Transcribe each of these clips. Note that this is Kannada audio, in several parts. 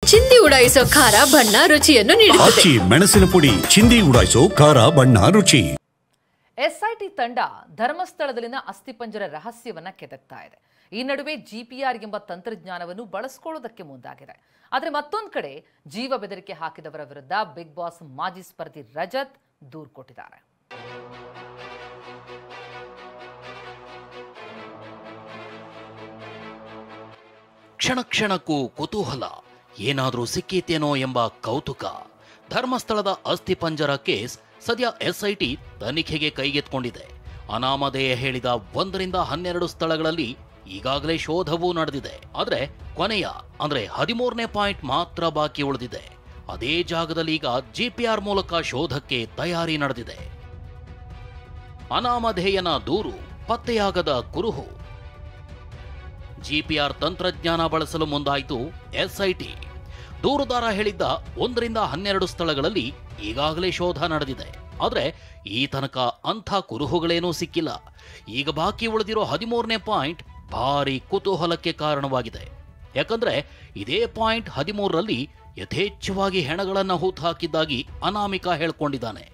ಚಿಂದಿ ಉಡಾಯಿಸೋ ಖಾರ ಬಣ್ಣ ರುಚಿಯನ್ನು ನೀಡುತ್ತದೆ. ಆಚಿ ಮೆಣಸಿನ ಪುಡಿ ಚಿಂದಿ ಉಡಾಯಿಸೋ ಖಾರ ಬಣ್ಣ ರುಚಿ. ಎಸ್ಐಟಿ ತಂಡ ಧರ್ಮಸ್ಥಳದಲ್ಲಿನ ಅಸ್ಥಿಪಂಜರ ರಹಸ್ಯವನ್ನ ಕೆದಕ್ತಾ ಇದೆ. ಈ ನಡುವೆ ಜಿಪಿಆರ್ ಎಂಬ ತಂತ್ರಜ್ಞಾನವನ್ನು ಬಳಸಿಕೊಳ್ಳುವುದಕ್ಕೆ ಮುಂದಾಗಿದೆ. ಆದರೆ ಮತ್ತೊಂದು ಕಡೆ ಜೀವ ಬೆದರಿಕೆ ಹಾಕಿದವರ ವಿರುದ್ಧ ಬಿಗ್ ಬಾಸ್ ಮಾಜಿ ಸ್ಪರ್ಧಿ ರಜತ್ ದೂರು ಕೊಟ್ಟಿದ್ದಾರೆ. ಕ್ಷಣ ಕ್ಷಣಕ್ಕೂ ಕುತೂಹಲ, ಏನಾದರೂ ಸಿಕ್ಕೀತೇನೋ ಎಂಬ ಕೌತುಕ. ಧರ್ಮಸ್ಥಳದ ಅಸ್ಥಿಪಂಜರ ಕೇಸ್ ಸದ್ಯ ಎಸ್ಐಟಿ ತನಿಖೆಗೆ ಕೈಗೆತ್ತಿಕೊಂಡಿದೆ. ಅನಾಮಧೇಯ ಹೇಳಿದ 1 ರಿಂದ 12 ಸ್ಥಳಗಳಲ್ಲಿ ಈಗಾಗಲೇ ಶೋಧವೂ ನಡೆದಿದೆ. ಆದರೆ ಕೊನೆಯ ಅಂದ್ರೆ 13ನೇ ಪಾಯಿಂಟ್ ಮಾತ್ರ ಬಾಕಿ ಉಳಿದಿದೆ. ಅದೇ ಜಾಗದಲ್ಲಿ ಈಗ ಜಿಪಿಆರ್ ಮೂಲಕ ಶೋಧಕ್ಕೆ ತಯಾರಿ ನಡೆದಿದೆ. ಅನಾಮಧೇಯನ ದೂರು, ಪತ್ತೆಯಾಗದ ಕುರುಹು. ಜಿಪಿಆರ್ ತಂತ್ರಜ್ಞಾನ ಬಳಸಲು ಮುಂದಾಯಿತು ಎಸ್ಐಟಿ. ದೂರುದಾರ ಹೇಳಿದ್ದ 1 ರಿಂದ 12 ಸ್ಥಳಗಳಲ್ಲಿ ಈಗಾಗಲೇ ಶೋಧ ನಡೆದಿದೆ. ಆದರೆ ಈ ತನಕ ಅಂಥ ಕುರುಹುಗಳೇನೂ ಸಿಕ್ಕಿಲ್ಲ. ಈಗ ಬಾಕಿ ಉಳಿದಿರೋ 13ನೇ ಪಾಯಿಂಟ್ ಭಾರಿ ಕುತೂಹಲಕ್ಕೆ ಕಾರಣವಾಗಿದೆ. ಯಾಕಂದ್ರೆ ಇದೇ ಪಾಯಿಂಟ್ 13ರಲ್ಲಿ ಯಥೇಚ್ಛವಾಗಿ ಹೆಣಗಳನ್ನು ಹೂತು ಹಾಕಿದ್ದಾಗಿ ಅನಾಮಿಕಾ ಹೇಳ್ಕೊಂಡಿದ್ದಾನೆ.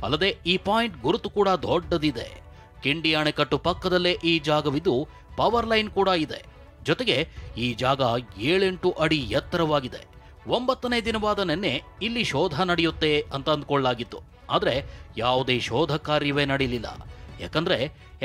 ಅಲ್ಲದೆ ಈ ಪಾಯಿಂಟ್ ಗುರುತು ಕೂಡ ದೊಡ್ಡದಿದೆ. ಕಿಂಡಿ ಅಣೆಕಟ್ಟು ಪಕ್ಕದಲ್ಲೇ ಈ ಜಾಗವಿದ್ದು ಪವರ್ ಲೈನ್ ಕೂಡ ಇದೆ. ಜೊತೆಗೆ ಈ ಜಾಗ 7-8 ಅಡಿ ಎತ್ತರವಾಗಿದೆ. 9ನೇ ದಿನವಾದ ನಿನ್ನೆ ಇಲ್ಲಿ ಶೋಧ ನಡೆಯುತ್ತೆ ಅಂತ ಅಂದ್ಕೊಳ್ಳಾಗಿತ್ತು. ಆದರೆ ಯಾವುದೇ ಶೋಧ ಕಾರ್ಯವೇ ನಡೆಯಲಿಲ್ಲ. ಯಾಕಂದ್ರೆ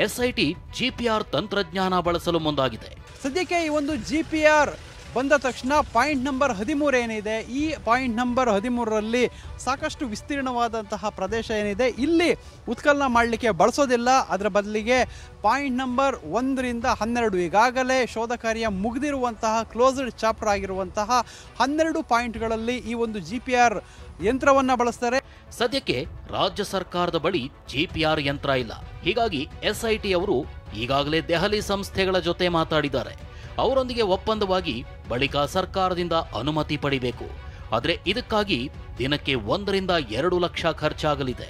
ಎಸ್ಐಟಿ ಜಿಪಿಆರ್ ತಂತ್ರಜ್ಞಾನ ಬಳಸಲು ಮುಂದಾಗಿದೆ. ಸದ್ಯಕ್ಕೆ ಈ ಒಂದು ಜಿಪಿಆರ್ ಬಂದ ತಕ್ಷಣ ಪಾಯಿಂಟ್ ನಂಬರ್ 13 ಏನಿದೆ, ಈ ಪಾಯಿಂಟ್ ನಂಬರ್ 13ರಲ್ಲಿ ಸಾಕಷ್ಟು ವಿಸ್ತೀರ್ಣವಾದಂತಹ ಪ್ರದೇಶ ಏನಿದೆ, ಇಲ್ಲಿ ಉತ್ಖನನ ಮಾಡಲಿಕ್ಕೆ ಬಳಸೋದಿಲ್ಲ. ಅದರ ಬದಲಿಗೆ ಪಾಯಿಂಟ್ ನಂಬರ್ 1 ರಿಂದ 12 ಈಗಾಗಲೇ ಶೋಧ ಕಾರ್ಯ ಮುಗಿದಿರುವಂತಹ ಕ್ಲೋಸ್ಡ್ ಚಾಪ್ಟರ್ ಆಗಿರುವಂತಹ 12 ಪಾಯಿಂಟ್ಗಳಲ್ಲಿ ಈ ಒಂದು ಜಿಪಿಆರ್ ಯಂತ್ರವನ್ನು ಬಳಸ್ತಾರೆ. ಸದ್ಯಕ್ಕೆ ರಾಜ್ಯ ಸರ್ಕಾರದ ಬಳಿ ಜಿಪಿಆರ್ ಯಂತ್ರ ಇಲ್ಲ. ಹೀಗಾಗಿ ಎಸ್ಐಟಿ ಅವರು ಈಗಾಗಲೇ ದೆಹಲಿ ಸಂಸ್ಥೆಗಳ ಜೊತೆ ಮಾತಾಡಿದ್ದಾರೆ. ಅವರೊಂದಿಗೆ ಒಪ್ಪಂದವಾಗಿ ಬಳಿಕ ಸರ್ಕಾರದಿಂದ ಅನುಮತಿ ಪಡಿಬೇಕು. ಆದರೆ ಇದಕ್ಕಾಗಿ ದಿನಕ್ಕೆ 1 ರಿಂದ 2 ಲಕ್ಷ ಖರ್ಚಾಗಲಿದೆ.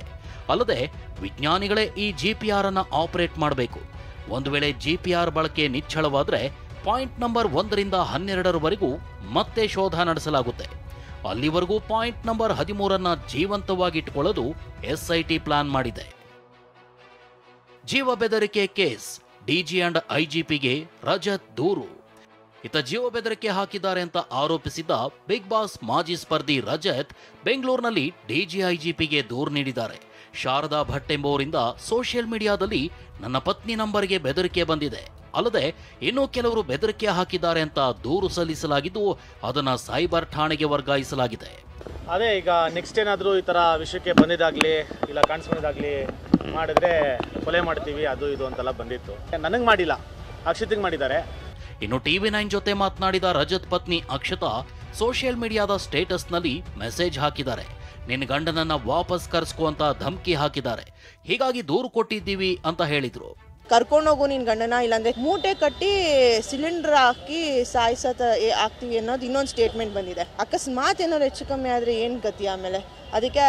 ಅಲ್ಲದೆ ವಿಜ್ಞಾನಿಗಳೇ ಈ ಜಿಪಿಆರ್ ಅನ್ನು ಆಪರೇಟ್ ಮಾಡಬೇಕು. ಒಂದು ವೇಳೆ ಜಿಪಿಆರ್ ಬಳಕೆ ನಿಚ್ಚಳವಾದರೆ ಪಾಯಿಂಟ್ ನಂಬರ್ 1 ರಿಂದ 12ರವರೆಗೂ ಮತ್ತೆ ಶೋಧ ನಡೆಸಲಾಗುತ್ತೆ. ಅಲ್ಲಿವರೆಗೂ ಪಾಯಿಂಟ್ ನಂಬರ್ 13ಅನ್ನ ಜೀವಂತವಾಗಿಟ್ಟುಕೊಳ್ಳಲು ಎಸ್ಐಟಿ ಪ್ಲಾನ್ ಮಾಡಿದೆ. ಜೀವ ಬೆದರಿಕೆ ಕೇಸ್, ಡಿಜಿ ಅಂಡ್ ಐಜಿಪಿಗೆ ರಜತ್ ದೂರು. ಇತ್ತ ಜೀವ ಬೆದರಿಕೆ ಹಾಕಿದ್ದಾರೆ ಅಂತ ಆರೋಪಿಸಿದ್ದ ಬಿಗ್ ಬಾಸ್ ಮಾಜಿ ಸ್ಪರ್ಧಿ ರಜತ್ ಬೆಂಗಳೂರಿನಲ್ಲಿ ಡಿಜಿಐಜಿಪಿಗೆ ದೂರು ನೀಡಿದ್ದಾರೆ. ಶಾರದಾ ಭಟ್ ಎಂಬುವರಿಂದ ಸೋಷಿಯಲ್ ಮೀಡಿಯಾದಲ್ಲಿ ನನ್ನ ಪತ್ನಿ ನಂಬರ್ಗೆ ಬೆದರಿಕೆ ಬಂದಿದೆ, ಅಲ್ಲದೆ ಇನ್ನೂ ಕೆಲವರು ಬೆದರಿಕೆ ಹಾಕಿದ್ದಾರೆ ಅಂತ ದೂರು ಸಲ್ಲಿಸಲಾಗಿದ್ದು ಅದನ್ನ ಸೈಬರ್ ಠಾಣೆಗೆ ವರ್ಗಾಯಿಸಲಾಗಿದೆ. ಅದೇ ಈಗ ನೆಕ್ಸ್ಟ್ ಏನಾದರೂ ಈ ಥರ ವಿಷಯಕ್ಕೆ ಬಂದಿದ್ದಾಗಲಿ ಇಲ್ಲ ಕಾಣಿಸ್ಕೊಂಡಿದ್ದಾಗಲಿ ಮಾಡಿದ್ರೆ ಕೊಲೆ ಮಾಡ್ತೀವಿ ಅದು ಇದು ಅಂತೆಲ್ಲ ಬಂದಿತ್ತು. ನನಗೆ ಮಾಡಿಲ್ಲ, ಅಕ್ಷತಿಗೆ ಮಾಡಿದ್ದಾರೆ. ಇನ್ನು TV9 ಜೊತೆ ಮಾತನಾಡಿದ ರಜತ್ ಪತ್ನಿ ಅಕ್ಷತಾ ಸೋಷಿಯಲ್ ಮೀಡಿಯಾದ ಸ್ಟೇಟಸ್ನಲ್ಲಿ ಮೆಸೇಜ್ ಹಾಕಿದ್ದಾರೆ. ನಿನ್ನ ಗಂಡನನ್ನ ವಾಪಸ್ ಕರೆಸ್ಕೋ ಅಂತ ಧಮಕಿ ಹಾಕಿದ್ದಾರೆ. ಹೀಗಾಗಿ ದೂರು ಕೊಟ್ಟಿದ್ದೀವಿ ಅಂತ ಹೇಳಿದ್ರು. ಕರ್ಕೊಂಡೋಗು ನಿನ್ ಗಂಡನ, ಇಲ್ಲಾಂದ್ರೆ ಮೂಟೆ ಕಟ್ಟಿ ಸಿಲಿಂಡರ್ ಹಾಕಿ ಆಗ್ತೀವಿ ಅನ್ನೋದು ಇನ್ನೊಂದು ಸ್ಟೇಟ್ಮೆಂಟ್ ಬಂದಿದೆ. ಅಕಸ್ಮಾತ್ ಏನಾದ್ರು ಹೆಚ್ಚು ಕಮ್ಮಿ ಆದ್ರೆ ಏನ್ ಗತಿ ಆಮೇಲೆ? ಅದಕ್ಕೆ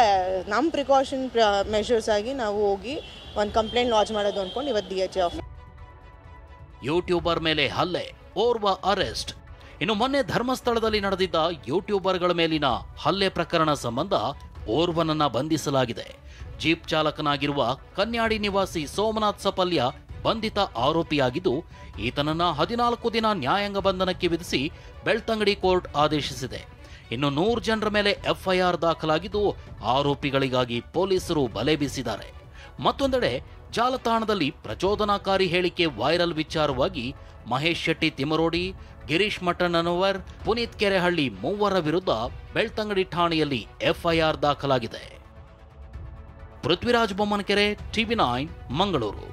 ನಮ್ಮ ಪ್ರಿಕಾಷನ್ ಮೆಷರ್ಸ್ ಆಗಿ ನಾವು ಹೋಗಿ ಒಂದು ಕಂಪ್ಲೇಂಟ್ ಲಾಂಚ್ ಮಾಡೋದು ಅನ್ಕೊಂಡು ಇವತ್ತು DHA ಆಫ್. ಯೂಟ್ಯೂಬರ್ ಮೇಲೆ ಹಲ್ಲೆ, ಓರ್ವ ಅರೆಸ್ಟ್. ಇನ್ನು ಮೊನ್ನೆ ಧರ್ಮಸ್ಥಳದಲ್ಲಿ ನಡೆದಿದ್ದ ಯೂಟ್ಯೂಬರ್ಗಳ ಮೇಲಿನ ಹಲ್ಲೆ ಪ್ರಕರಣ ಸಂಬಂಧ ಓರ್ವನನ್ನ ಬಂಧಿಸಲಾಗಿದೆ. ಜೀಪ್ ಚಾಲಕನಾಗಿರುವ ಕನ್ಯಾಡಿ ನಿವಾಸಿ ಸೋಮನಾಥ್ ಸಪಲ್ಯ ಬಂಧಿತ ಆರೋಪಿಯಾಗಿದ್ದು ಈತನನ್ನ 14 ದಿನ ನ್ಯಾಯಾಂಗ ಬಂಧನಕ್ಕೆ ವಿಧಿಸಿ ಬೆಳ್ತಂಗಡಿ ಕೋರ್ಟ್ ಆದೇಶಿಸಿದೆ. ಇನ್ನು 100 ಜನರ ಮೇಲೆ FIR ದಾಖಲಾಗಿದ್ದು ಆರೋಪಿಗಳಿಗಾಗಿ ಪೊಲೀಸರು ಬಲೆ ಬೀಸಿದ್ದಾರೆ. ಮತ್ತೊಂದೆಡೆ ಜಾಲತಾಣದಲ್ಲಿ ಪ್ರಚೋದನಾಕಾರಿ ಹೇಳಿಕೆ ವೈರಲ್ ವಿಚಾರವಾಗಿ ಮಹೇಶ್ ಶೆಟ್ಟಿ ತಿಮರೋಡಿ, ಗಿರೀಶ್ ಮಠಣ್ಣನವರ್, ಪುನೀತ್ ಕೆರೆಹಳ್ಳಿ 3 ವಿರುದ್ಧ ಬೆಳ್ತಂಗಡಿ ಠಾಣೆಯಲ್ಲಿ FIR ದಾಖಲಾಗಿದೆ. ಪೃಥ್ವಿರಾಜ್ ಬೊಮ್ಮನಕೆರೆ, TV9 ಮಂಗಳೂರು.